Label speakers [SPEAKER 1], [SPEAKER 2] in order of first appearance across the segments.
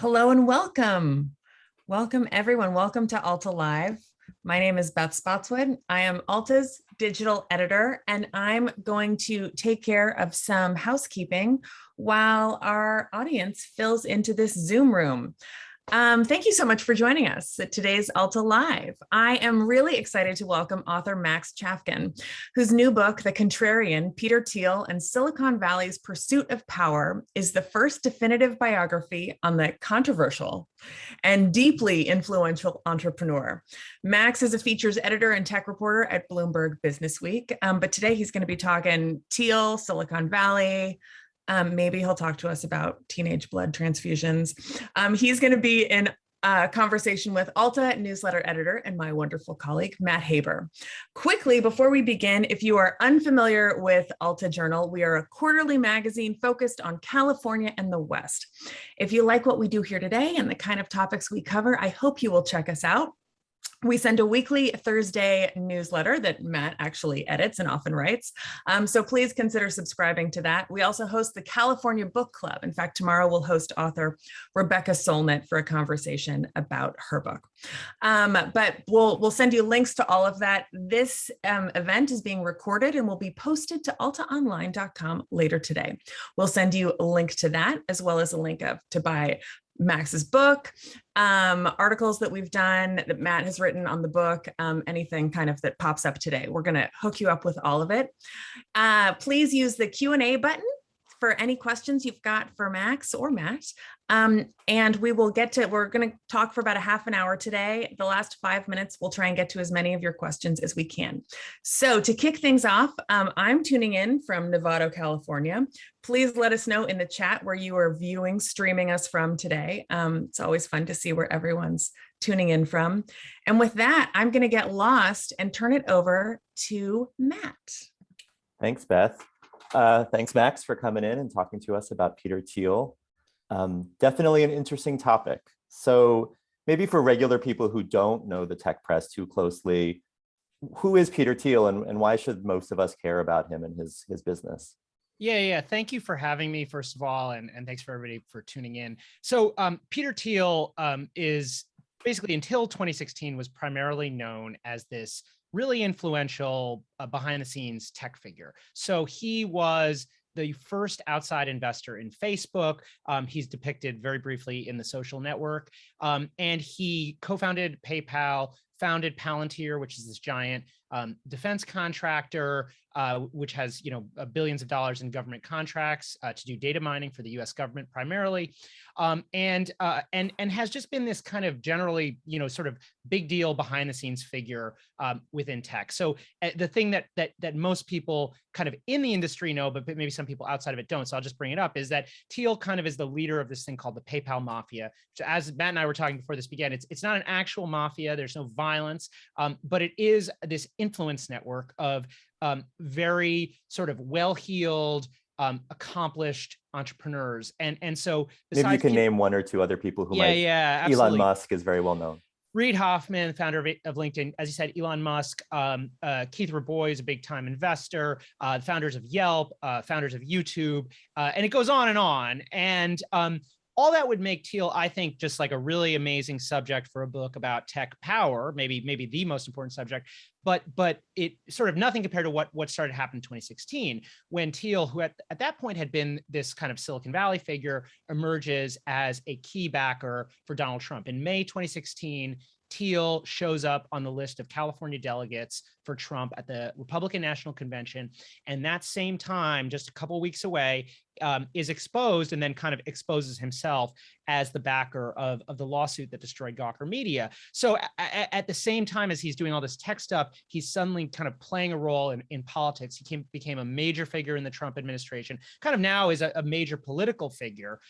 [SPEAKER 1] Hello and welcome. Welcome, everyone. Welcome to Alta Live. My name is Beth Spotswood. I am Alta's digital editor, and I'm going to take care of some housekeeping while our audience fills into this Zoom room. Thank you so much for joining us at today's Alta Live. I am really excited to welcome author Max Chafkin, whose new book, The Contrarian, Peter Thiel and Silicon Valley's Pursuit of Power, is the first definitive biography on the controversial and deeply influential entrepreneur. Max is a features editor and tech reporter at Bloomberg Businessweek, but today he's going to be talking Thiel, Silicon Valley. Maybe he'll talk to us about teenage blood transfusions. He's going to be in a conversation with Alta newsletter editor and my wonderful colleague, Matt Haber. Quickly, before we begin, if you are unfamiliar with Alta Journal, we are a quarterly magazine focused on California and the West. If you like what we do here today and the kind of topics we cover, I hope you will check us out. We send a weekly Thursday newsletter that Matt actually edits and often writes. So please consider subscribing to that. We also host the California Book Club. In fact, tomorrow we'll host author Rebecca Solnit for a conversation about her book. But we'll send you links to all of that. This event is being recorded and will be posted to altaonline.com later today. We'll send you a link to that, as well as a link to buy Max's book, articles that we've done that Matt has written on the book, anything kind of that pops up today. We're going to hook you up with all of it. Please use the Q&A button for any questions you've got for Max or Matt. And we're going to talk for about a half an hour today. The last 5 minutes, we'll try and get to as many of your questions as we can. So to kick things off, I'm tuning in from Novato, California. Please let us know in the chat where you are streaming us from today. It's always fun to see where everyone's tuning in from. And with that, I'm going to get lost and turn it over to Matt.
[SPEAKER 2] Thanks, Beth. Thanks, Max, for coming in and talking to us about Peter Thiel. Definitely an interesting topic. So maybe for regular people who don't know the tech press too closely, who is Peter Thiel and why should most of us care about him and his business?
[SPEAKER 3] Yeah. Thank you for having me, first of all, and thanks for everybody for tuning in. So Peter Thiel is basically, until 2016, was primarily known as this really influential behind the scenes tech figure. So he was the first outside investor in Facebook. He's depicted very briefly in The Social Network. And he co-founded PayPal, founded Palantir, which is this giant defense contractor, which has billions of dollars in government contracts to do data mining for the U.S. government primarily, and has just been this kind of generally sort of big deal behind the scenes figure within tech. So the thing that most people kind of in the industry know, but maybe some people outside of it don't. So I'll just bring it up, is that Thiel kind of is the leader of this thing called the PayPal mafia. So as Matt and I were talking before this began, it's not an actual mafia. There's no violence, but it is this influence network of very sort of well-heeled, accomplised entrepreneurs. And so
[SPEAKER 2] maybe you can name one or two other people who might.
[SPEAKER 3] Yeah,
[SPEAKER 2] Elon Musk is very well known.
[SPEAKER 3] Reid Hoffman, founder of LinkedIn, as you said, Elon Musk, Keith Rabois is a big time investor, founders of Yelp, founders of YouTube, and it goes on and on. And all that would make Thiel, I think, just like a really amazing subject for a book about tech power, maybe the most important subject, but it sort of nothing compared to what started to happen in 2016, when Thiel, who at that point had been this kind of Silicon Valley figure, emerges as a key backer for Donald Trump. In May 2016, Thiel shows up on the list of California delegates for Trump at the Republican National Convention. And that same time, just a couple of weeks away, is exposed and then kind of exposes himself as the backer of the lawsuit that destroyed Gawker Media. So at the same time as he's doing all this tech stuff, he's suddenly kind of playing a role in politics. He became a major figure in the Trump administration, kind of now is a major political figure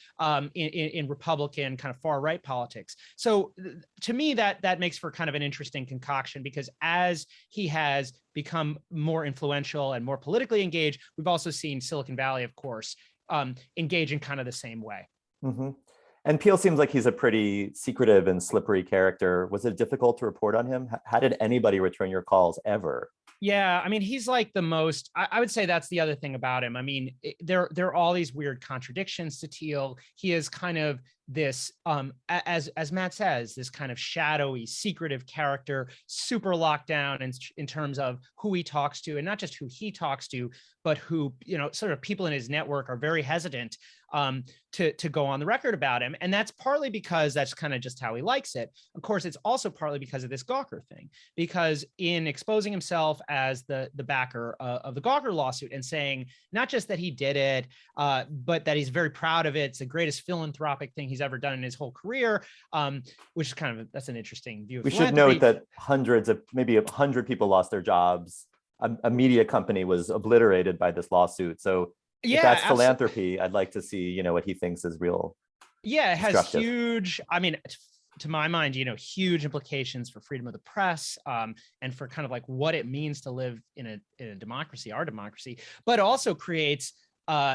[SPEAKER 3] in Republican kind of far right politics. So to me, that makes for kind of an interesting concoction, because as he has become more influential and more politically engaged, we've also seen Silicon Valley, of course, engage in kind of the same way.
[SPEAKER 2] Mm-hmm. And Thiel seems like he's a pretty secretive and slippery character. Was it difficult to report on him? How did anybody return your calls ever?
[SPEAKER 3] Yeah, I mean, he's like the most, I would say that's the other thing about him. I mean, there are all these weird contradictions to Thiel. He is kind of this, as Matt says, this kind of shadowy, secretive character, super locked down in terms of who he talks to, and not just who he talks to, but who, sort of people in his network are very hesitant to go on the record about him. And that's partly because that's kind of just how he likes it. Of course, it's also partly because of this Gawker thing, because in exposing himself as the backer of the Gawker lawsuit and saying not just that he did it, but that he's very proud of it. It's the greatest philanthropic thing he's ever done in his whole career, which is kind of, that's an interesting view of
[SPEAKER 2] We should note that maybe 100 people lost their jobs. A media company was obliterated by this lawsuit. So if that's philanthropy, I'd like to see, what he thinks is real.
[SPEAKER 3] Yeah, it has huge, I mean, to my mind, huge implications for freedom of the press, and for kind of like what it means to live in a democracy, our democracy, but also creates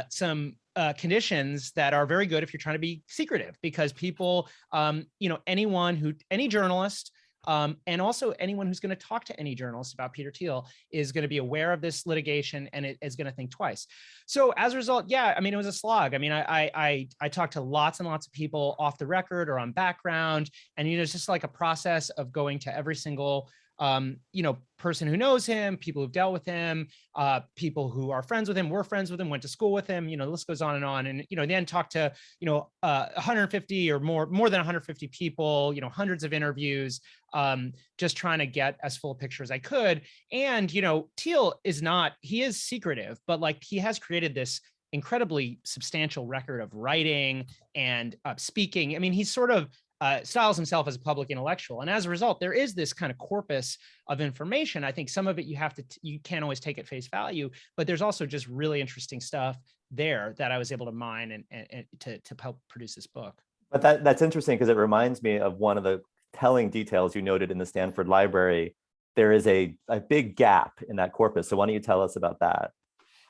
[SPEAKER 3] some conditions that are very good if you're trying to be secretive, because people, any journalist, and also anyone who's going to talk to any journalist about Peter Thiel is going to be aware of this litigation, and it is going to think twice. So as a result, yeah, I mean, it was a slog. I mean, I talked to lots and lots of people off the record or on background, and it's just like a process of going to every single person who knows him, people who've dealt with him, people who are friends with him, were friends with him, went to school with him, the list goes on. And, then talk to, 150 or more than 150 people, hundreds of interviews, just trying to get as full a picture as I could. And, Thiel he is secretive, but like he has created this incredibly substantial record of writing and speaking. I mean, he's sort of styles himself as a public intellectual. And as a result, there is this kind of corpus of information. I think some of it you can't always take at face value, but there's also just really interesting stuff there that I was able to mine and to help produce this book.
[SPEAKER 2] But that's interesting, because it reminds me of one of the telling details you noted in the Stanford library. There is a big gap in that corpus. So why don't you tell us about that?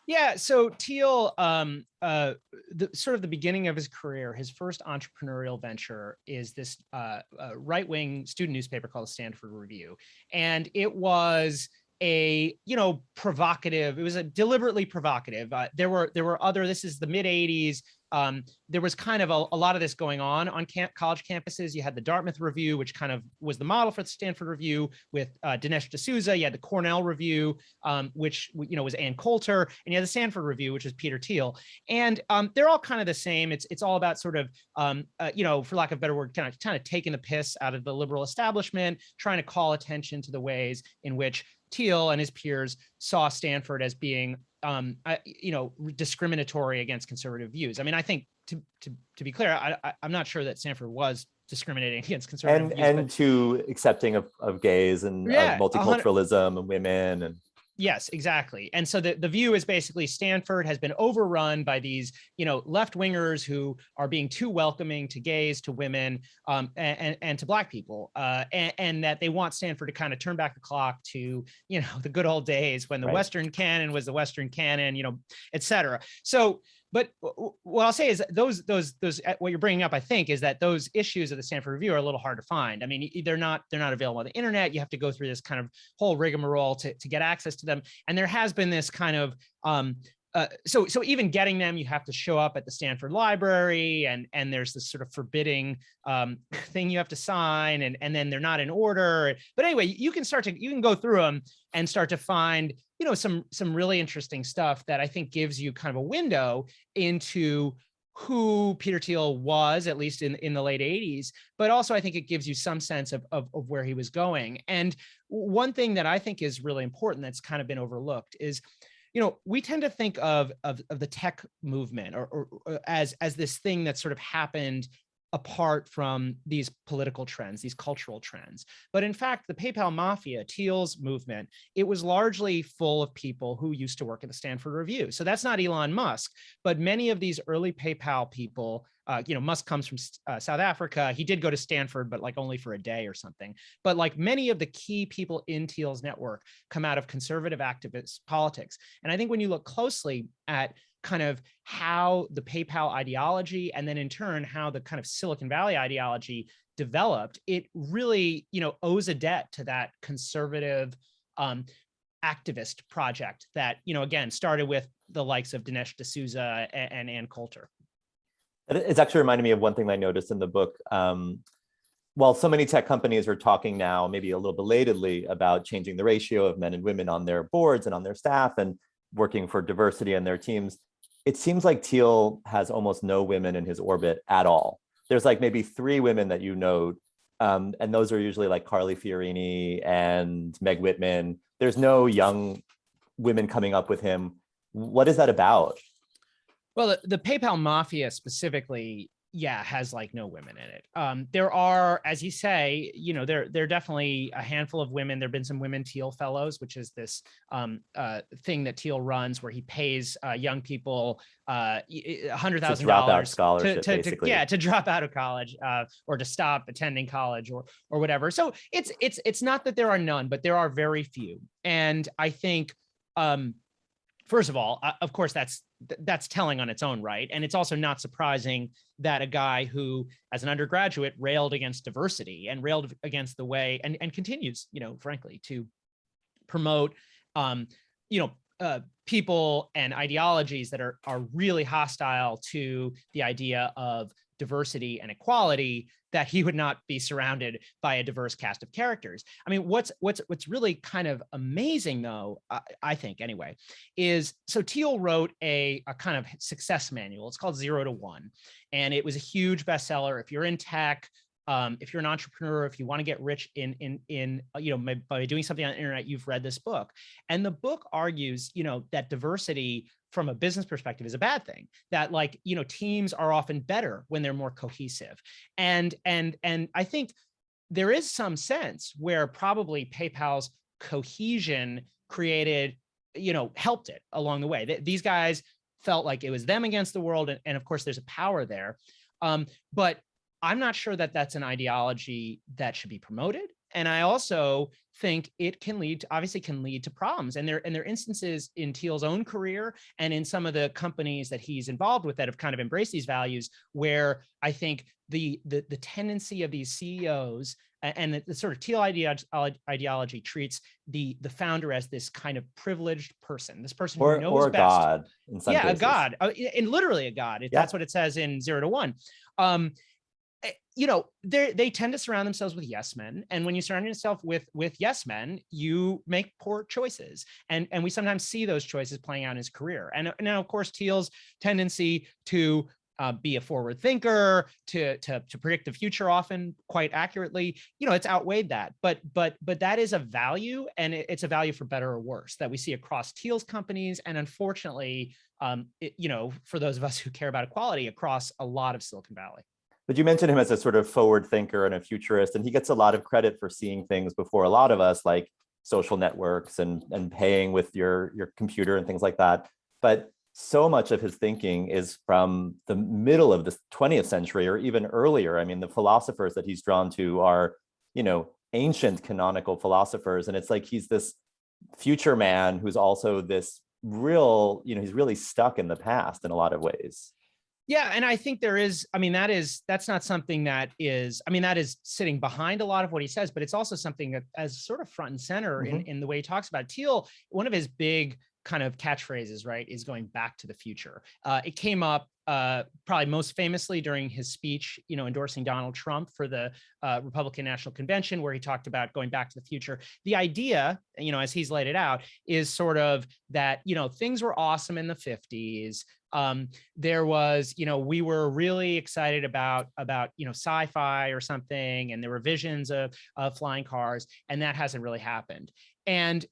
[SPEAKER 3] Yeah, so Thiel, sort of the beginning of his career, his first entrepreneurial venture is this right-wing student newspaper called the Stanford Review. And it was provocative. It was deliberately provocative. There were other, this is the mid 80s. There was kind of a lot of this going on college campuses. You had the Dartmouth Review, which kind of was the model for the Stanford Review with Dinesh D'Souza. You had the Cornell Review, which was Ann Coulter, and you had the Stanford Review, which was Peter Thiel. And they're all kind of the same. It's all about sort of, for lack of a better word, kind of taking the piss out of the liberal establishment, trying to call attention to the ways in which Thiel and his peers saw Stanford as being discriminatory against conservative views. I mean, I think to be clear, I'm not sure that Stanford was discriminating against conservative views.
[SPEAKER 2] And too accepting of gays and multiculturalism and women. And
[SPEAKER 3] yes, exactly. And so the view is basically Stanford has been overrun by these, left-wingers who are being too welcoming to gays, to women, and to Black people, and that they want Stanford to kind of turn back the clock to, the good old days when the Western canon was the Western canon, et cetera. So, but what I'll say is those what you're bringing up, I think, is that those issues of the Stanford Review are a little hard to find. I mean, they're not available on the internet. You have to go through this kind of whole rigmarole to get access to them. And there has been this kind of so even getting them, you have to show up at the Stanford library, and there's this sort of forbidding thing you have to sign, and then they're not in order. But anyway, you can go through them and start to find some really interesting stuff that I think gives you kind of a window into who Peter Thiel was, at least in the late 80s, but also I think it gives you some sense of where he was going. And one thing that I think is really important that's kind of been overlooked is, we tend to think of the tech movement or as this thing that sort of happened apart from these political trends, these cultural trends. But in fact, the PayPal mafia, Thiel's movement, it was largely full of people who used to work at the Stanford Review. So that's not Elon Musk, but many of these early PayPal people, Musk comes from South Africa. He did go to Stanford, but like only for a day or something. But like many of the key people in Thiel's network come out of conservative activist politics. And I think when you look closely at kind of how the PayPal ideology, and then in turn, how the kind of Silicon Valley ideology developed, it really, owes a debt to that conservative activist project that, again, started with the likes of Dinesh D'Souza and Ann Coulter.
[SPEAKER 2] It's actually reminding me of one thing I noticed in the book. While so many tech companies are talking now, maybe a little belatedly, about changing the ratio of men and women on their boards and on their staff and working for diversity in their teams, it seems like Thiel has almost no women in his orbit at all. There's like maybe 3 women that you know, and those are usually like Carly Fiorini and Meg Whitman. There's no young women coming up with him. What is that about?
[SPEAKER 3] Well, the PayPal mafia specifically, yeah, has like no women in it. There are, as you say, there are definitely a handful of women. There've been some women Thiel fellows, which is this thing that Thiel runs, where he pays young people $100,000
[SPEAKER 2] scholarship, basically.
[SPEAKER 3] to drop out of college or to stop attending college or whatever. So it's not that there are none, but there are very few. And I think, first of all, of course, that's telling on its own right. And it's also not surprising that a guy who, as an undergraduate, railed against diversity and railed against the way and continues, frankly, to promote, people and ideologies that are really hostile to the idea of diversity and equality, that he would not be surrounded by a diverse cast of characters. I mean, what's really kind of amazing, though, I think anyway, is so Thiel wrote a kind of success manual. It's called 0 to 1, and it was a huge bestseller. If you're in tech, if you're an entrepreneur, if you want to get rich by doing something on the internet, you've read this book. And the book argues, that diversity from a business perspective is a bad thing, that teams are often better when they're more cohesive. And I think there is some sense where probably PayPal's cohesion created, helped it along the way. These guys felt like it was them against the world. And of course, there's a power there. But I'm not sure that that's an ideology that should be promoted. And I also think it can lead to problems. And there are instances in Thiel's own career and in some of the companies that he's involved with that have kind of embraced these values, where I think the tendency of these CEOs and the sort of Thiel ideology treats the founder as this kind of privileged person, this person who knows
[SPEAKER 2] or
[SPEAKER 3] best.
[SPEAKER 2] God in some cases.
[SPEAKER 3] A God, and literally a God. That's what it says in 0 to 1. They tend to surround themselves with yes men. And when you surround yourself with yes men, you make poor choices. And we sometimes see those choices playing out in his career. And now, of course, Thiel's tendency to be a forward thinker, to predict the future often quite accurately, it's outweighed that. But that is a value, and it's a value for better or worse that we see across Thiel's companies. And unfortunately, for those of us who care about equality, across a lot of Silicon Valley.
[SPEAKER 2] But you mentioned him as a sort of forward thinker and a futurist, and he gets a lot of credit for seeing things before a lot of us, like social networks and paying with your computer and things like that. But so much of his thinking is from the middle of the 20th century or even earlier. I mean, the philosophers that he's drawn to are, ancient canonical philosophers. And it's like he's this future man who's also this real, he's really stuck in the past in a lot of ways.
[SPEAKER 3] Yeah. And I think that's not something that is sitting behind a lot of what he says, but it's also something that as sort of front and center in the way he talks about it. Thiel. One of his big kind of catchphrases, right, is going back to the future. It came up probably most famously during his speech, endorsing Donald Trump for the Republican National Convention, where he talked about going back to the future. The idea, as he's laid it out, is sort of that, things were awesome in the 50s. There was, we were really excited about sci-fi or something, and there were visions of flying cars, and that hasn't really happened. And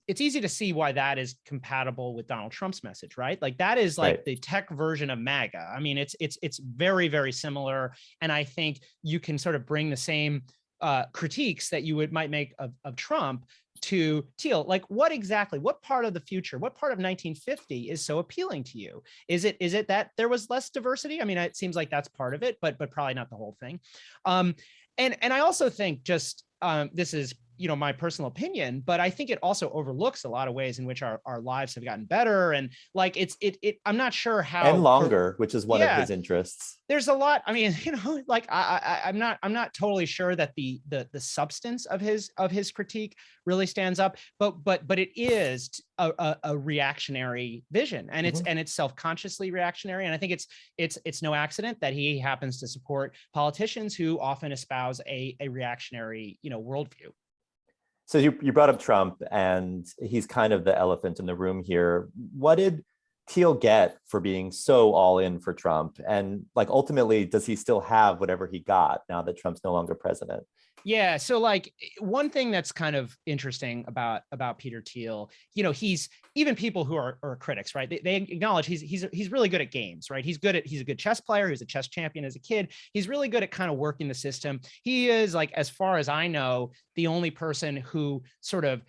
[SPEAKER 3] it's easy to see why that is compatible with Donald Trump's message, right? Like that is like the tech version of MAGA. I mean, it's very, very similar. And I think you can sort of bring the same critiques that you might make of Trump to Thiel. Like what part of the future, what part of 1950 is so appealing to you? Is it that there was less diversity? I mean, it seems like that's part of it, but probably not the whole thing. And I also think just this is my personal opinion, but I think it also overlooks a lot of ways in which our lives have gotten better. And like, I'm not sure how.
[SPEAKER 2] And longer, which is one of his interests.
[SPEAKER 3] There's a lot. I mean, like I'm not totally sure that the substance of his critique really stands up, but it is a reactionary vision, and it's self-consciously reactionary. And I think it's no accident that he happens to support politicians who often espouse a reactionary, worldview.
[SPEAKER 2] So you brought up Trump, and he's kind of the elephant in the room here. What did Thiel get for being so all in for Trump? And like, ultimately, does he still have whatever he got now that Trump's no longer president?
[SPEAKER 3] Yeah. So like, one thing that's kind of interesting about Peter Thiel, he's, even people who are critics, right? They acknowledge he's really good at games, right? He's a good chess player. He was a chess champion as a kid. He's really good at kind of working the system. He is, like, as far as I know, the only person who sort of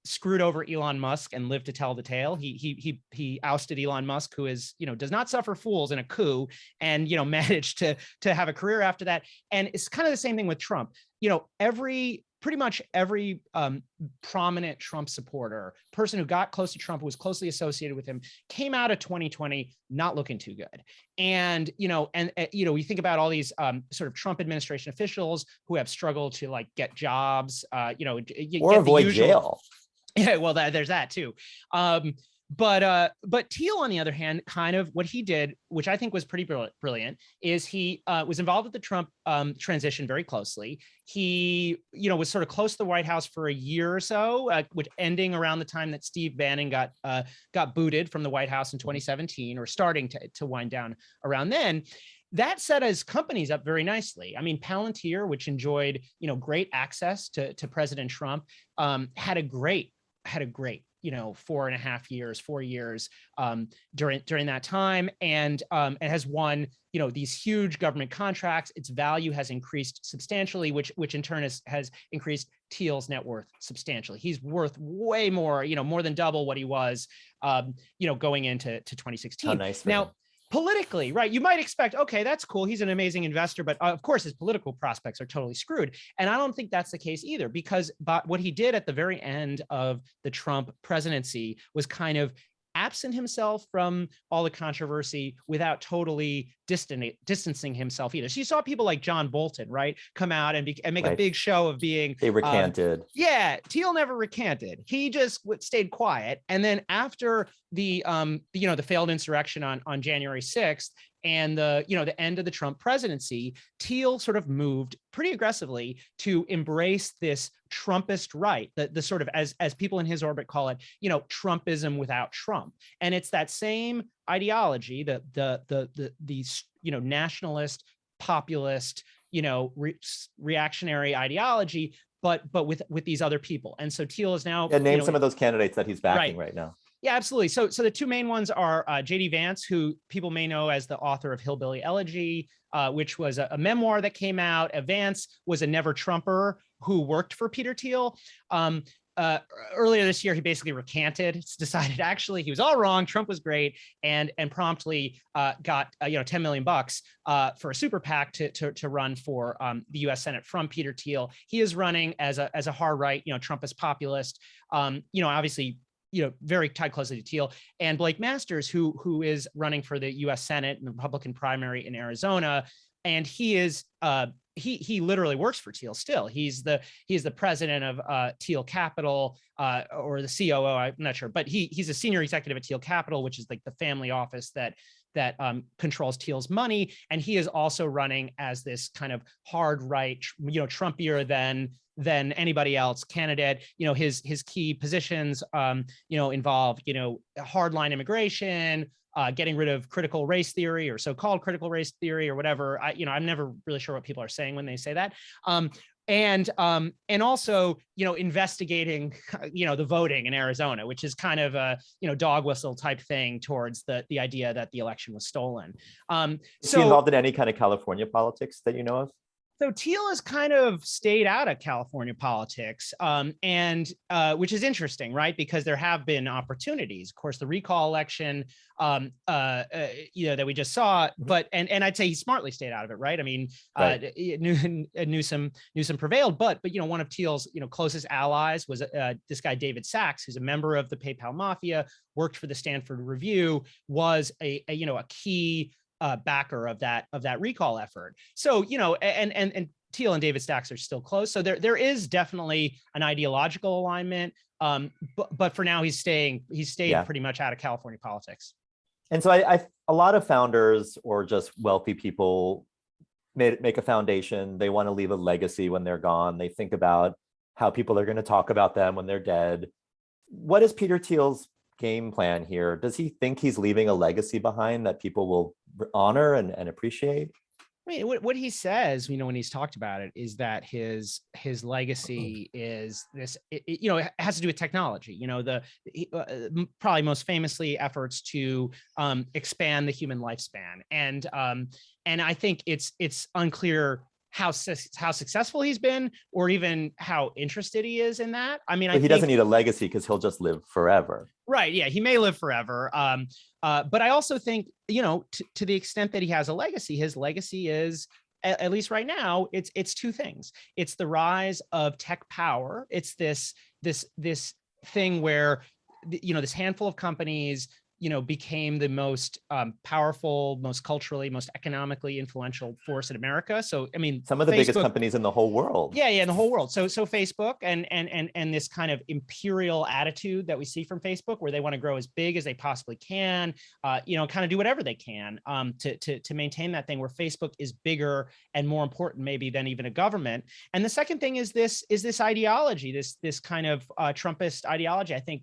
[SPEAKER 3] screwed over Elon Musk and lived to tell the tale. He ousted Elon Musk, who is, does not suffer fools, in a coup, and, managed to have a career after that. And it's kind of the same thing with Trump. Pretty much every prominent Trump supporter, person who got close to Trump, who was closely associated with him, came out of 2020 not looking too good. And we think about all these sort of Trump administration officials who have struggled to, like, get jobs,
[SPEAKER 2] or avoid jail.
[SPEAKER 3] Yeah, well, there's that too. But Thiel, on the other hand, kind of what he did, which I think was pretty brilliant, is he was involved with the Trump transition very closely. He, was sort of close to the White House for a year or so, which ending around the time that Steve Bannon got booted from the White House in 2017, or starting to wind down around then. That set his companies up very nicely. I mean, Palantir, which enjoyed, great access to President Trump, had a great 4 years during that time, and it has won, these huge government contracts. Its value has increased substantially, which in turn has increased Thiel's net worth substantially. He's worth way more, more than double what he was, going into 2016.
[SPEAKER 2] How nice for
[SPEAKER 3] now.
[SPEAKER 2] him.
[SPEAKER 3] Politically, right, you might expect, okay, that's cool, he's an amazing investor, but of course his political prospects are totally screwed. And I don't think that's the case either, because what he did at the very end of the Trump presidency was kind of absent himself from all the controversy without totally distancing himself either. So you saw people like John Bolton, right, come out and make a big show of being.
[SPEAKER 2] They recanted.
[SPEAKER 3] Yeah, Thiel never recanted. He just stayed quiet. And then after the failed insurrection on January 6th, and the end of the Trump presidency, Thiel sort of moved pretty aggressively to embrace this Trumpist right, the sort of, as people in his orbit call it, Trumpism without Trump. And it's that same ideology, the nationalist, populist, reactionary ideology, but with these other people. And so Thiel is now
[SPEAKER 2] name some of those candidates that he's backing right now.
[SPEAKER 3] Yeah, absolutely. So the two main ones are J.D. Vance, who people may know as the author of Hillbilly Elegy, which was a memoir that came out. Vance was a never Trumper who worked for Peter Thiel. Earlier this year, he basically recanted. It's decided actually he was all wrong. Trump was great, and promptly got $10 million for a super PAC to run for the U.S. Senate from Peter Thiel. He is running as a hard right, Trumpist populist. Obviously, very tied closely to Thiel, and Blake Masters, who is running for the U.S. Senate in the Republican primary in Arizona, and he is he literally works for Thiel still. He's the president of Thiel Capital, or the COO. I'm not sure, but he's a senior executive at Thiel Capital, which is like the family office that controls Thiel's money, and he is also running as this kind of hard right, Trumpier than anybody else candidate. His key positions, involve, hardline immigration, getting rid of critical race theory, or so-called critical race theory, or whatever. I'm never really sure what people are saying when they say that. And also, investigating, the voting in Arizona, which is kind of a, dog whistle type thing towards the idea that the election was stolen.
[SPEAKER 2] Is he involved in any kind of California politics that you know of?
[SPEAKER 3] So Thiel has kind of stayed out of California politics, and which is interesting, right? Because there have been opportunities. Of course, the recall election, that we just saw, but and I'd say he smartly stayed out of it, right? I mean,
[SPEAKER 2] Right.
[SPEAKER 3] Newsom prevailed, but one of Thiel's closest allies was this guy David Sachs, who's a member of the PayPal mafia, worked for the Stanford Review, was a key backer of that recall effort. So and Thiel and David Sachs are still close. So there is definitely an ideological alignment. But for now he's stayed pretty much out of California politics.
[SPEAKER 2] And so a lot of founders or just wealthy people make a foundation. They want to leave a legacy when they're gone. They think about how people are going to talk about them when they're dead. What is Peter Thiel's game plan here? Does he think he's leaving a legacy behind that people will honor and appreciate?
[SPEAKER 3] I mean, what he says, when he's talked about it, is that his legacy is this. It has to do with technology. Probably most famously efforts to expand the human lifespan, and I think it's unclear how successful he's been, or even how interested he is in that. I mean,
[SPEAKER 2] he doesn't need a legacy because he'll just live forever.
[SPEAKER 3] Right. Yeah, he may live forever. But I also think, to the extent that he has a legacy, his legacy is, at least right now, it's two things. It's the rise of tech power. It's this thing where, this handful of companies, became the most powerful, most culturally, most economically influential force in America. So, I mean,
[SPEAKER 2] some of the biggest companies in the whole world.
[SPEAKER 3] Yeah, in the whole world. So Facebook and this kind of imperial attitude that we see from Facebook, where they want to grow as big as they possibly can, kind of do whatever they can to maintain that thing where Facebook is bigger and more important maybe than even a government. And the second thing is this ideology, this kind of Trumpist ideology, I think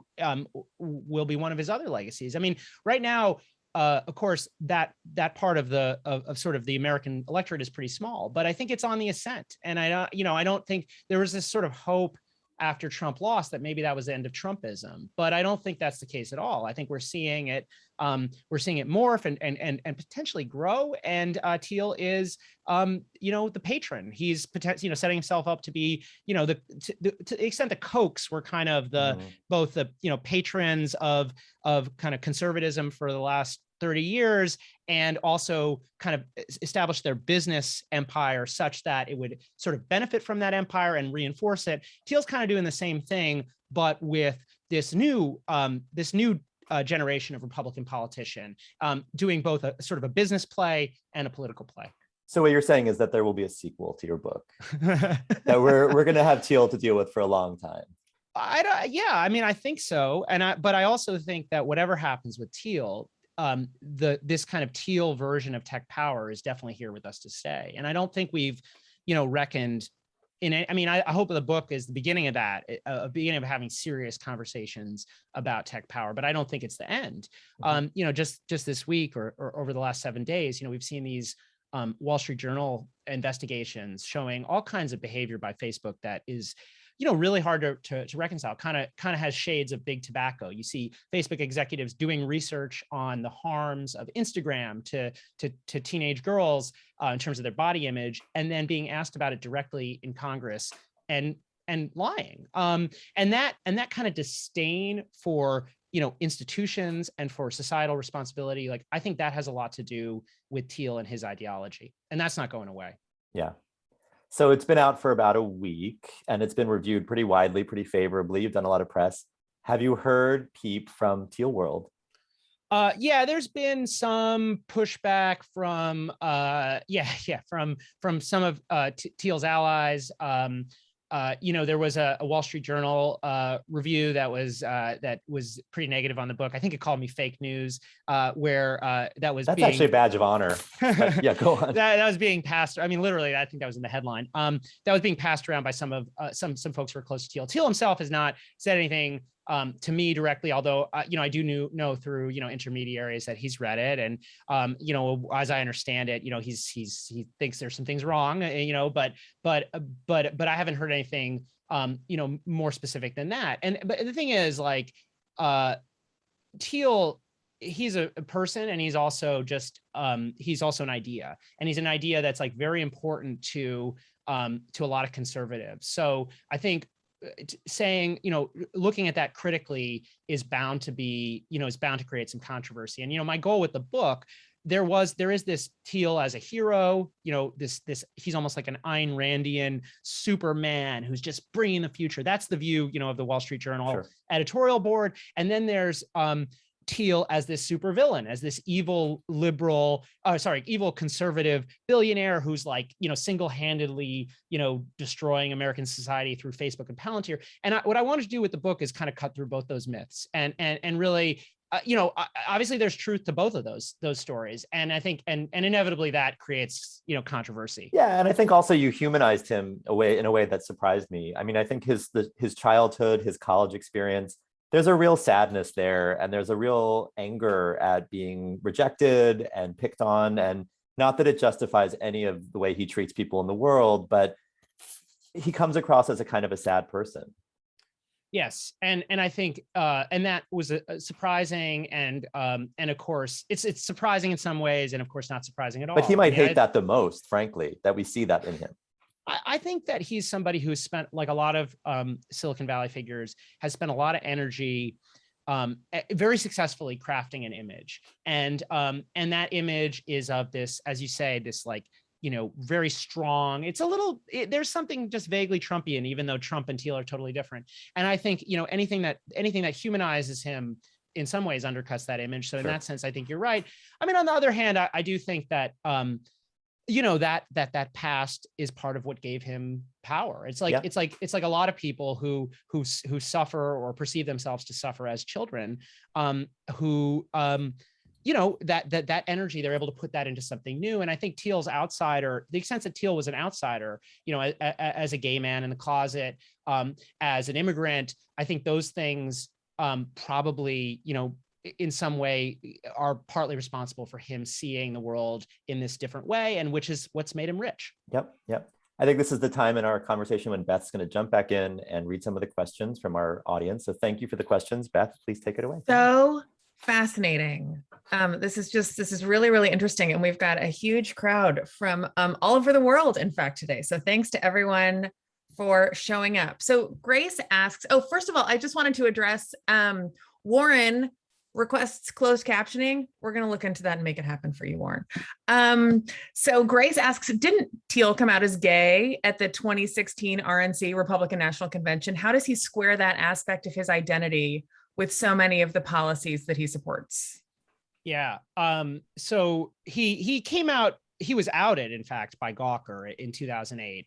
[SPEAKER 3] will be one of his other legacies. I mean, right now, of course, that part of sort of the American electorate is pretty small, but I think it's on the ascent. And I don't think there was this sort of hope after Trump lost that maybe that was the end of Trumpism, but I don't think that's the case at all. I think we're seeing it morph and potentially grow. And Thiel is, the patron. He's potentially, setting himself up to be, to the extent the Kochs were kind of both the, patrons of kind of conservatism for the last 30 years, and also kind of establish their business empire such that it would sort of benefit from that empire and reinforce it. Thiel's kind of doing the same thing, but with this new generation of Republican politician, doing both a sort of a business play and a political play.
[SPEAKER 2] So what you're saying is that there will be a sequel to your book that we're going to have Thiel to deal with for a long time.
[SPEAKER 3] I mean, I think so. But I also think that whatever happens with Thiel, this kind of Thiel version of tech power is definitely here with us to stay. And I don't think we've, reckoned in it. I mean, I hope the book is the beginning of that, a beginning of having serious conversations about tech power, but I don't think it's the end. Just this week or over the last 7 days, we've seen these Wall Street Journal investigations showing all kinds of behavior by Facebook that is, really hard to reconcile. Kind of has shades of big tobacco. You see Facebook executives doing research on the harms of Instagram to teenage girls in terms of their body image, and then being asked about it directly in Congress and lying. And that kind of disdain for institutions and for societal responsibility. Like, I think that has a lot to do with Thiel and his ideology, and that's not going away.
[SPEAKER 2] Yeah. So it's been out for about a week and it's been reviewed pretty widely, pretty favorably. You've done a lot of press. Have you heard peep from Thiel World?
[SPEAKER 3] Yeah, there's been some pushback from from some of Thiel's allies. There was a Wall Street Journal review that was pretty negative on the book. I think it called me fake news, where that's
[SPEAKER 2] actually a badge of honor. But yeah, go on.
[SPEAKER 3] that was being passed. I mean, literally, I think that was in the headline. That was being passed around by some folks who are close to Thiel. Thiel himself has not said anything to me directly, although I do know through intermediaries that he's read it, and as I understand it, he thinks there's some things wrong, but I haven't heard anything more specific than that. But the thing is, like, Thiel he's a person, and he's also just he's also an idea, and he's an idea that's like very important to a lot of conservatives. So I think saying, looking at that critically is bound to be, is bound to create some controversy. And, my goal with the book, there is this Thiel as a hero, this he's almost like an Ayn Randian Superman who's just bringing the future. That's the view, of the Wall Street Journal
[SPEAKER 2] Sure.
[SPEAKER 3] editorial board. And then there's Thiel as this supervillain, as this evil evil conservative billionaire who's like, single-handedly, destroying American society through Facebook and Palantir. And what I wanted to do with the book is kind of cut through both those myths and really, obviously there's truth to both of those stories. And I think, and inevitably that creates, controversy.
[SPEAKER 2] Yeah. And I think also you humanized him in a way that surprised me. I mean, I think his childhood, his college experience, there's a real sadness there, and there's a real anger at being rejected and picked on. And not that it justifies any of the way he treats people in the world, but he comes across as a kind of a sad person.
[SPEAKER 3] Yes, and I think and that was surprising, and of course it's surprising in some ways, and of course not surprising at all.
[SPEAKER 2] But he might hate that the most, frankly, that we see that in him.
[SPEAKER 3] I think that he's somebody who's spent, like a lot of Silicon Valley figures, has spent a lot of energy very successfully crafting an image. And that image is of this, as you say, this like, very strong. It's a little, there's something just vaguely Trumpian, even though Trump and Thiel are totally different. And I think, anything that humanizes him in some ways undercuts that image. So in that sense, I think you're right. I mean, on the other hand, I do think that, that past is part of what gave him power. It's like it's like a lot of people who suffer or perceive themselves to suffer as children, who that energy, they're able to put that into something new. And I think Thiel's outsider, the extent that Thiel was an outsider, as a gay man in the closet, as an immigrant, I think those things probably, in some way are partly responsible for him seeing the world in this different way, and which is what's made him rich.
[SPEAKER 2] Yep. I think this is the time in our conversation when Beth's going to jump back in and read some of the questions from our audience. So thank you for the questions. Beth, please take it away.
[SPEAKER 1] So fascinating. This is really, really interesting. And we've got a huge crowd from all over the world, in fact, today. So thanks to everyone for showing up. So Grace asks, first of all, I just wanted to address Warren requests closed captioning. We're going to look into that and make it happen for you, Warren. So Grace asks, didn't Thiel come out as gay at the 2016 RNC Republican National Convention? How does he square that aspect of his identity with so many of the policies that he supports?
[SPEAKER 3] Yeah. So he came out. He was outed, in fact, by Gawker in 2008.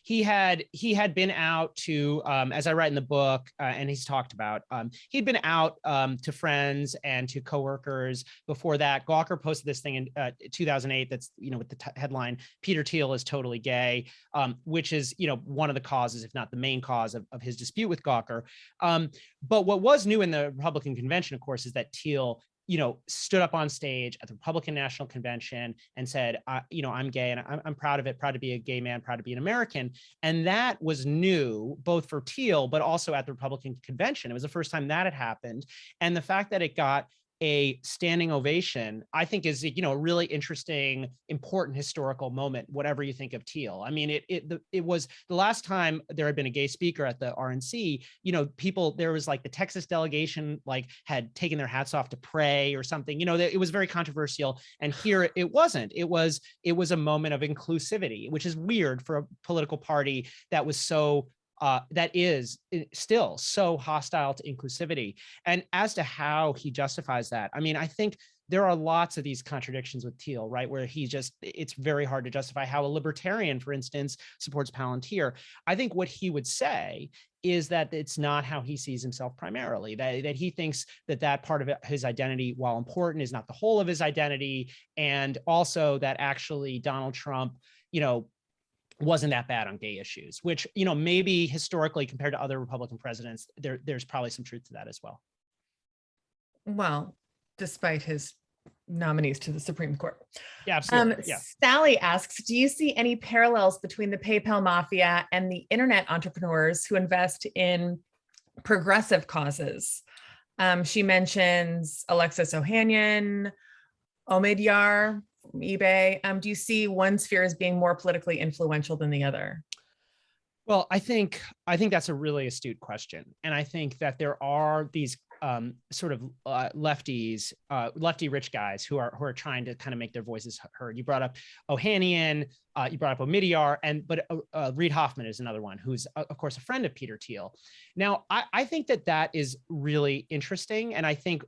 [SPEAKER 3] He had been out to, as I write in the book, and he's talked about, he'd been out to friends and to coworkers before that. Gawker posted this thing in 2008 that's, with the headline, "Peter Thiel is totally gay," which is, one of the causes, if not the main cause of his dispute with Gawker. But what was new in the Republican convention, of course, is that Thiel stood up on stage at the Republican National Convention and said, I'm gay, and I'm proud of it, proud to be a gay man, proud to be an American. And that was new, both for Thiel, but also at the Republican convention. It was the first time that had happened. And the fact that it got a standing ovation, I think is, a really interesting, important historical moment, whatever you think of Thiel. I mean, it was the last time there had been a gay speaker at the RNC, there was like the Texas delegation, like had taken their hats off to pray or something, it was very controversial. And here it wasn't. It was a moment of inclusivity, which is weird for a political party that was that is still so hostile to inclusivity. And as to how he justifies that, I mean, I think there are lots of these contradictions with Thiel, right? Where it's very hard to justify how a libertarian, for instance, supports Palantir. I think what he would say is that it's not how he sees himself primarily, that he thinks that part of his identity, while important, is not the whole of his identity. And also that actually Donald Trump, wasn't that bad on gay issues, which, maybe historically compared to other Republican presidents, there's probably some truth to that as well.
[SPEAKER 1] Well, despite his nominees to the Supreme Court.
[SPEAKER 3] Yeah, absolutely. Yeah.
[SPEAKER 1] Sally asks, do you see any parallels between the PayPal mafia and the internet entrepreneurs who invest in progressive causes? She mentions Alexis Ohanian, Omidyar from eBay. Do you see one sphere as being more politically influential than the other?
[SPEAKER 3] Well, I think that's a really astute question, and I think that there are these sort of lefties, lefty rich guys who are trying to kind of make their voices heard. You brought up Ohanian, you brought up Omidyar, but Reid Hoffman is another one who's of course a friend of Peter Thiel. Now, I think that is really interesting, and I think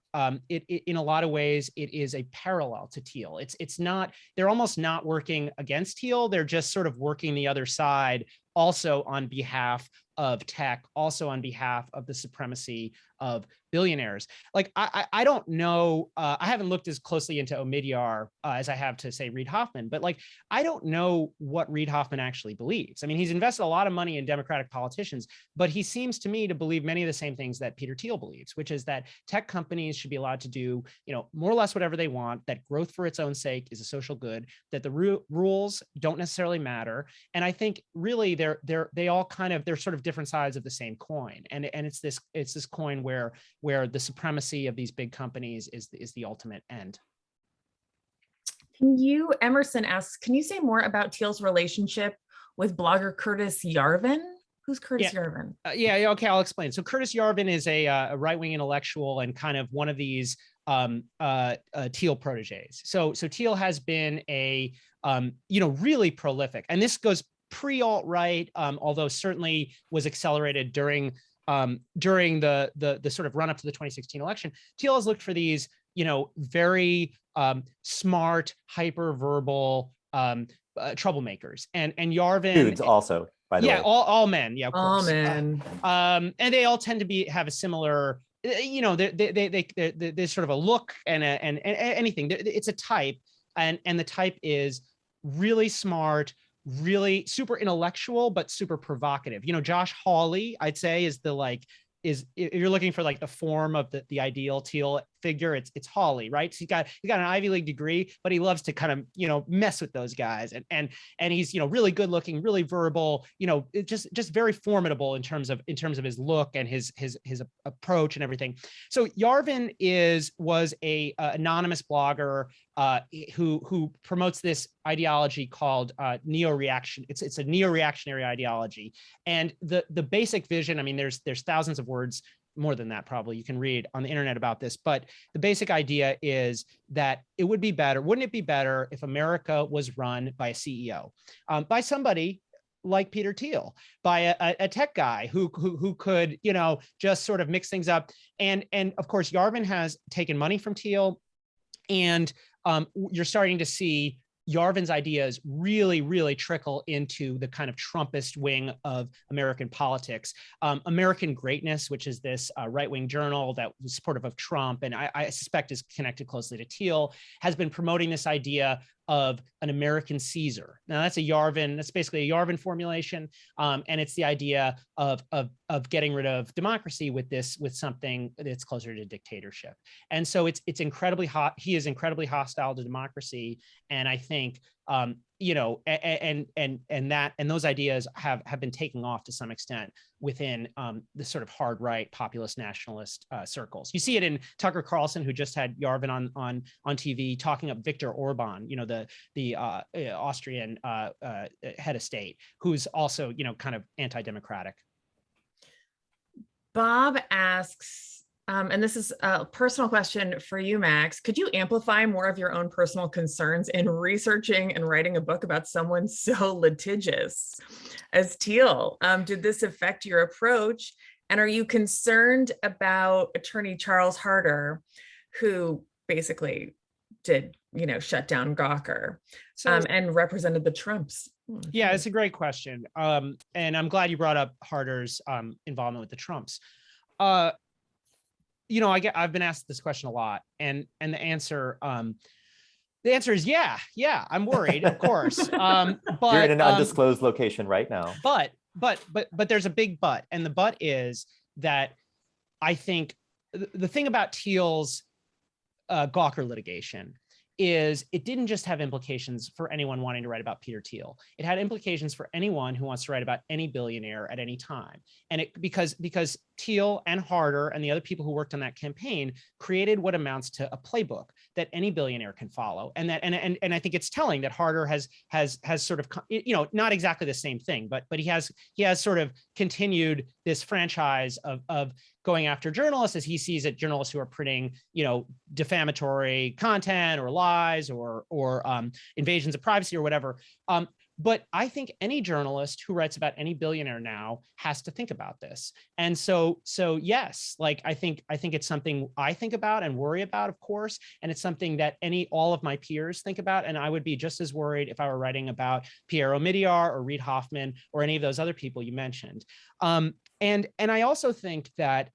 [SPEAKER 3] it in a lot of ways it is a parallel to Thiel. It's not, they're almost not working against Thiel. They're just sort of working the other side, also on behalf of tech, also on behalf of the supremacy of billionaires. Like, I don't know, I haven't looked as closely into Omidyar as I have to say Reid Hoffman, but like, I don't know what Reid Hoffman actually believes. I mean, he's invested a lot of money in Democratic politicians, but he seems to me to believe many of the same things that Peter Thiel believes, which is that tech companies should be allowed to do, more or less whatever they want, that growth for its own sake is a social good, that the rules don't necessarily matter. And I think really they're all kind of, they're sort of different sides of the same coin. And it's this coin where the supremacy of these big companies is the ultimate end.
[SPEAKER 1] Emerson asks, can you say more about Thiel's relationship with blogger Curtis Yarvin? Who's Curtis Yarvin?
[SPEAKER 3] Yeah, okay, I'll explain. So Curtis Yarvin is a right-wing intellectual and kind of one of these Thiel proteges. So Thiel has been a really prolific, and this goes pre-alt-right, although certainly was accelerated during the sort of run up to the 2016 election. Thiel has looked for these, very smart, hyper-verbal troublemakers, and Yarvin.
[SPEAKER 2] Dudes also, by the way.
[SPEAKER 3] Yeah, all men. Yeah, of
[SPEAKER 1] All
[SPEAKER 3] course.
[SPEAKER 1] men.
[SPEAKER 3] And they all tend to have a similar, there's sort of a look and anything. It's a type, and the type is really smart, really super intellectual, but super provocative. Josh Hawley, I'd say, is if you're looking for like the form of the ideal Thiel figure, it's Hawley, right? So he's got an Ivy League degree, but he loves to kind of, mess with those guys. And he's, really good looking, really verbal, just very formidable in terms of his look and his approach and everything. So Yarvin was a anonymous blogger who promotes this ideology called neo-reaction. It's a neo-reactionary ideology. And the basic vision, I mean, there's thousands of words, more than that probably, you can read on the internet about this, but the basic idea is that wouldn't it be better if America was run by a CEO, by somebody like Peter Thiel, by a tech guy who could, just sort of mix things up. And of course, Yarvin has taken money from Thiel, and you're starting to see Yarvin's ideas really, really trickle into the kind of Trumpist wing of American politics. American Greatness, which is this right-wing journal that was supportive of Trump, and I suspect is connected closely to Thiel, has been promoting this idea of an American Caesar. Now that's basically a Yarvin formulation, and it's the idea of getting rid of democracy with something that's closer to dictatorship. And so it's incredibly hot. He is incredibly hostile to democracy, and I think and those ideas have been taking off to some extent within the sort of hard right populist nationalist circles. You see it in Tucker Carlson, who just had Yarvin on TV talking up Viktor Orban, the Austrian head of state, who's also kind of anti-democratic.
[SPEAKER 1] Bob asks, and this is a personal question for you, Max. Could you amplify more of your own personal concerns in researching and writing a book about someone so litigious as Thiel? Did this affect your approach? And are you concerned about attorney Charles Harder, who basically did, shut down Gawker and represented the Trumps?
[SPEAKER 3] Yeah, it's a great question. And I'm glad you brought up Harder's involvement with the Trumps. I've been asked this question a lot, and the answer is yeah, I'm worried, of course. But
[SPEAKER 2] you're in an undisclosed location right now.
[SPEAKER 3] But there's a big but, and the but is that I think the thing about Thiel's Gawker litigation is it didn't just have implications for anyone wanting to write about Peter Thiel. It had implications for anyone who wants to write about any billionaire at any time. And because Thiel and Harder and the other people who worked on that campaign created what amounts to a playbook that any billionaire can follow. And I think it's telling that Harder has sort of, not exactly the same thing, but he has sort of continued this franchise of going after journalists as he sees it, journalists who are printing, defamatory content or lies or invasions of privacy or whatever. But I think any journalist who writes about any billionaire now has to think about this. And so yes, like I think it's something I think about and worry about, of course, and it's something that all of my peers think about. And I would be just as worried if I were writing about Pierre Omidyar or Reid Hoffman or any of those other people you mentioned. And I also think that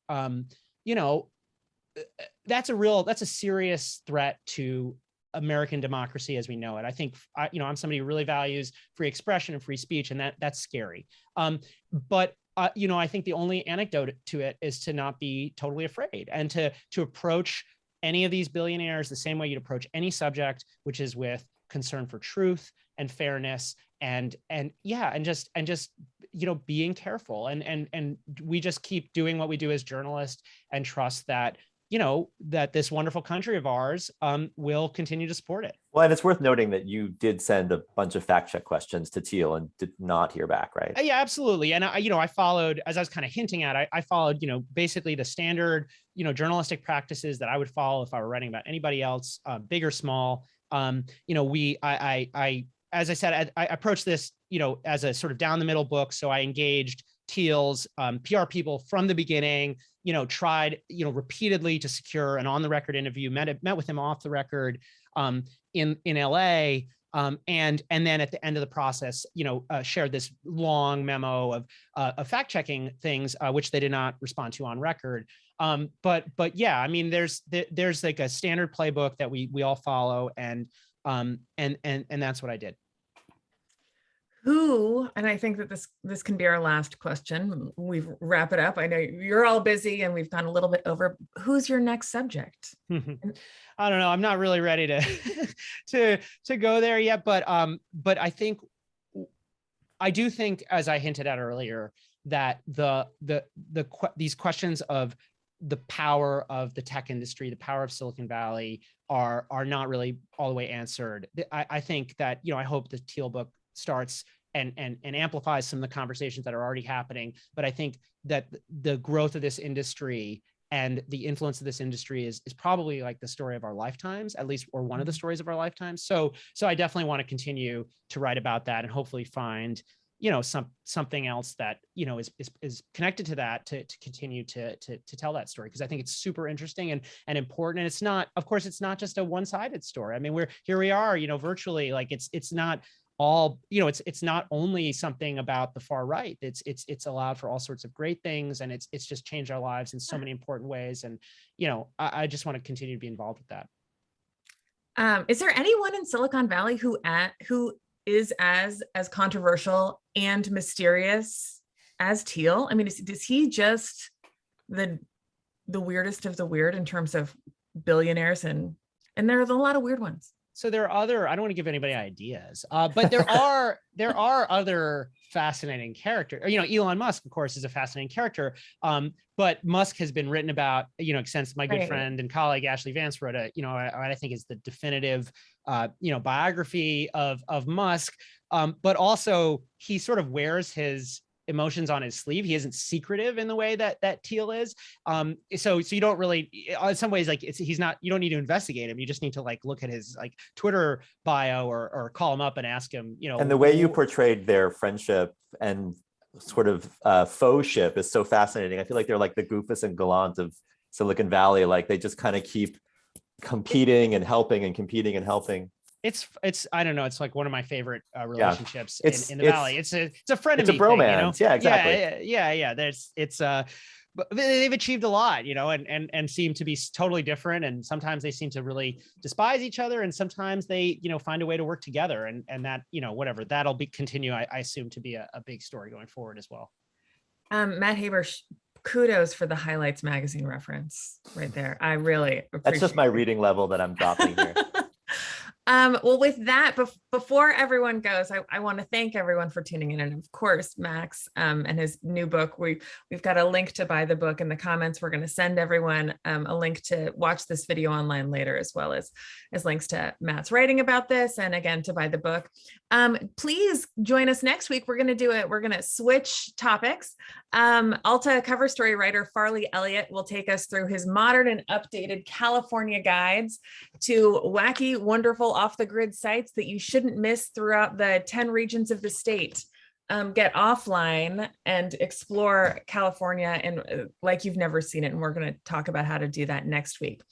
[SPEAKER 3] that's a serious threat to American democracy as we know it. I think I'm somebody who really values free expression and free speech, and that's scary. But I think the only antidote to it is to not be totally afraid and to approach any of these billionaires the same way you'd approach any subject, which is with concern for truth and fairness and just being careful and we just keep doing what we do as journalists and trust that that this wonderful country of ours will continue to support it.
[SPEAKER 2] Well, and it's worth noting that you did send a bunch of fact check questions to Thiel and did not hear back, right?
[SPEAKER 3] Yeah, absolutely. And I followed, as I was kind of hinting at, I followed, basically the standard, journalistic practices that I would follow if I were writing about anybody else, big or small. As I said, I approached this, as a sort of down the middle book. So I engaged Thiel's PR people from the beginning, tried, repeatedly to secure an on the record interview, met with him off the record in LA. And then at the end of the process, shared this long memo of fact checking things, which they did not respond to on record. But yeah, I mean, there's like a standard playbook that we all follow, and that's what I did.
[SPEAKER 1] Who, and I think that this can be our last question. We wrap it up. I know you're all busy and we've gone a little bit over. Who's your next subject?
[SPEAKER 3] I don't know. I'm not really ready to to go there yet, but I do think, as I hinted at earlier, that these questions of the power of the tech industry, the power of Silicon Valley are not really all the way answered. I think that, I hope the Thiel book starts and amplifies some of the conversations that are already happening. But I think that the growth of this industry and the influence of this industry is probably like the story of our lifetimes, at least, or one of the stories of our lifetimes. So I definitely want to continue to write about that and hopefully find, something else that, is connected to that to continue to tell that story. Because I think it's super interesting and important. And it's not, of course, it's not just a one-sided story. I mean, we are, virtually, like it's not all, it's not only something about the far right. It's allowed for all sorts of great things, and it's just changed our lives in so many important ways. And I just want to continue to be involved with that.
[SPEAKER 1] Is there anyone in Silicon Valley who is as controversial and mysterious as Thiel? I mean, is he just the weirdest of the weird in terms of billionaires, and there are a lot of weird ones?
[SPEAKER 3] So there are other, I don't want to give anybody ideas, but there are other fascinating characters. Elon Musk, of course, is a fascinating character. But Musk has been written about, since my good friend and colleague Ashley Vance wrote what I think is the definitive, biography of Musk. But also he sort of wears his emotions on his sleeve. He isn't secretive in the way that Thiel is. So you don't really, in some ways, like he's not, you don't need to investigate him. You just need to look at his Twitter bio or call him up and ask him,
[SPEAKER 2] And the way you portrayed their friendship and sort of faux-ship is so fascinating. I feel like they're like the Goofus and Gallant of Silicon Valley. Like they just kind of keep competing and helping and competing and helping.
[SPEAKER 3] It's I don't know. It's like one of my favorite relationships in the Valley. It's a friend of
[SPEAKER 2] me. It's a bromance.
[SPEAKER 3] Thing,
[SPEAKER 2] Yeah, exactly.
[SPEAKER 3] Yeah. But they've achieved a lot, and seem to be totally different. And sometimes they seem to really despise each other, and sometimes they, find a way to work together. And that, whatever, that'll continue. I assume to be a big story going forward as well.
[SPEAKER 1] Matt Haber, kudos for the Highlights magazine reference right there. I really appreciate
[SPEAKER 2] That's just my reading level that I'm dropping here.
[SPEAKER 1] Well, with that, before everyone goes, I want to thank everyone for tuning in. And of course, Max and his new book, we've got a link to buy the book in the comments. We're going to send everyone a link to watch this video online later, as well as links to Matt's writing about this. And again, to buy the book. Please join us next week. We're going to switch topics. Alta cover story writer Farley Elliott will take us through his modern and updated California guides to wacky, wonderful off-the-grid sites that you shouldn't miss throughout the 10 regions of the state. Get offline and explore California and like you've never seen it. And we're going to talk about how to do that next week.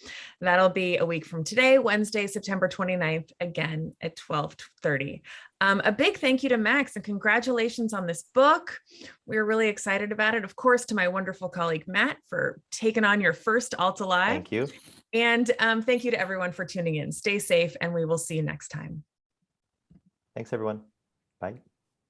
[SPEAKER 1] That'll be a week from today, Wednesday, September 29th, again at 12:30. A big thank you to Max and congratulations on this book. We're really excited about it. Of course, to my wonderful colleague, Matt, for taking on your first Alta Live.
[SPEAKER 2] Thank you.
[SPEAKER 1] And thank you to everyone for tuning in. Stay safe and we will see you next time.
[SPEAKER 2] Thanks, everyone. Bye.